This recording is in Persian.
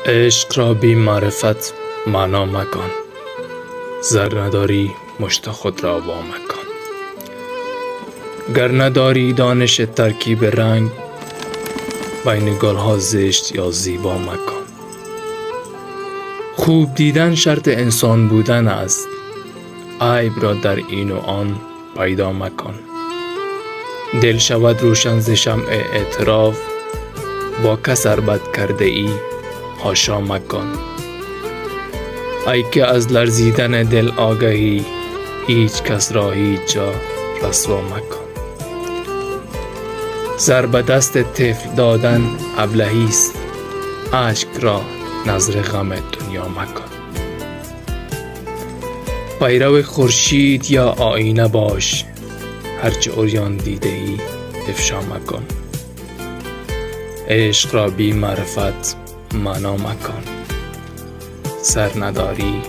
عشق را بی معرفت معنا مکن، زر نداری مشت خود را وا مکن. گر نداری دانش ترکیب رنگ، بین گلها زشت یا زیبا مکن. خوب دیدن شرط انسان بودن است، عیب را در این و آن پیدا مکن. دل شود روشن ز شمع اعتراف، با کس ار بد کرده ای حاشا مکن. ای که از لرزیدن دل آگهی، هیچ کس را هیچ جا رسوا مکن. زر به دست طفل دادن ابلهی است، اشک را نذر غم دنیا مکن. پیرو خورشید یا آینه باش، هرچه عریان دیده ای افشا مکن. عشق را بی معرفت معنا مکن، سر نداری